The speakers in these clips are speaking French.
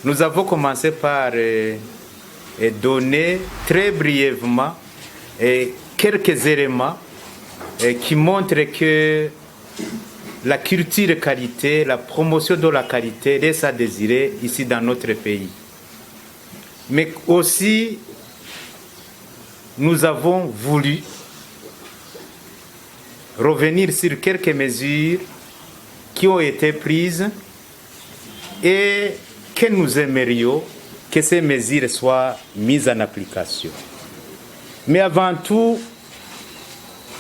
Nous avons commencé par donner très brièvement quelques éléments qui montrent que la culture qualité, la promotion de la qualité laisse à désirer ici dans notre pays. Mais aussi, nous avons voulu revenir sur quelques mesures qui ont été prises et que nous aimerions que ces mesures soient mises en application. Mais avant tout,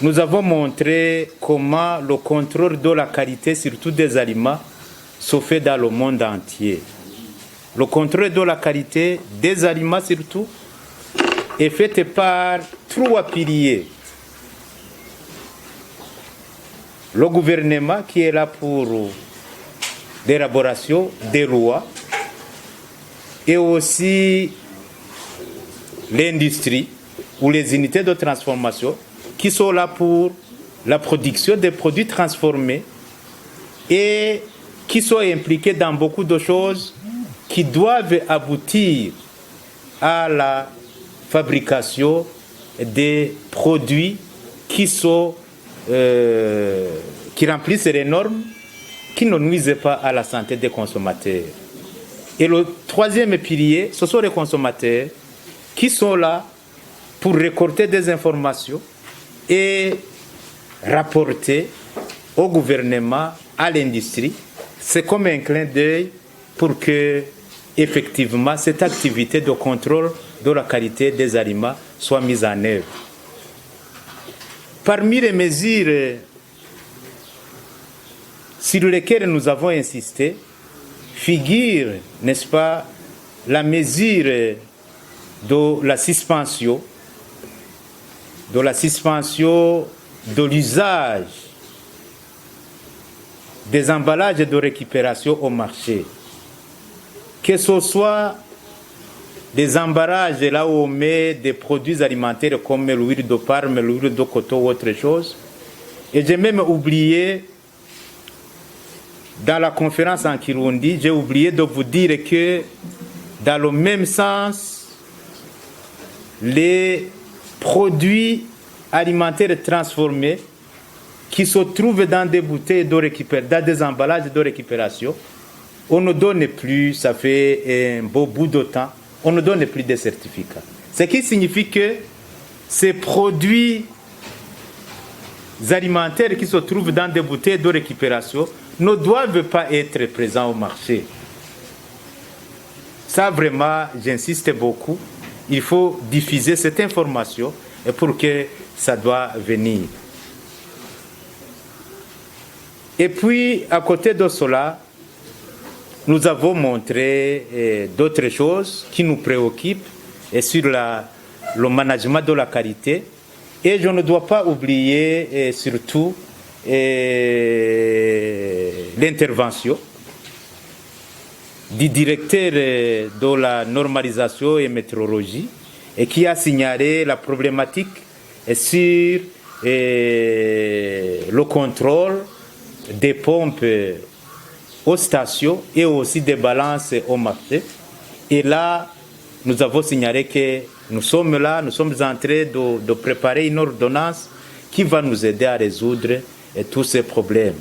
nous avons montré comment le contrôle de la qualité, surtout des aliments, se fait dans le monde entier. Le contrôle de la qualité des aliments, surtout, est fait par trois piliers. Le gouvernement qui est là pour l'élaboration des lois et aussi l'industrie ou les unités de transformation qui sont là pour la production des produits transformés et qui sont impliqués dans beaucoup de choses qui doivent aboutir à la fabrication des produits qui remplissent les normes, qui ne nuisent pas à la santé des consommateurs. Et le troisième pilier, ce sont les consommateurs qui sont là pour récolter des informations et rapporter au gouvernement, à l'industrie. C'est comme un clin d'œil pour que, effectivement, cette activité de contrôle de la qualité des aliments soit mise en œuvre. Parmi les mesures sur lesquelles nous avons insisté, figure, n'est-ce pas, la mesure de la suspension de l'usage des emballages de récupération au marché. Que ce soit des emballages là où on met des produits alimentaires comme l'huile de palme, l'huile de coton ou autre chose. Et j'ai même oublié, dans la conférence en Kirundi, j'ai oublié de vous dire que dans le même sens, les produits alimentaires transformés qui se trouvent dans des bouteilles de récupération, dans des emballages de récupération, on ne donne plus, ça fait un beau bout de temps, on ne donne plus de certificats. Ce qui signifie que ces produits alimentaires qui se trouvent dans des bouteilles de récupération ne doivent pas être présents au marché. Ça, vraiment, j'insiste beaucoup. Il faut diffuser cette information pour que ça doit venir. Et puis, à côté de cela, nous avons montré d'autres choses qui nous préoccupent et sur le management de la qualité. Et je ne dois pas oublier surtout l'intervention du directeur de la normalisation et météorologie et qui a signalé la problématique sur le contrôle des pompes aux stations et aussi des balances au marché. Et là, nous avons signalé que nous sommes en train de préparer une ordonnance qui va nous aider à résoudre tous ces problèmes.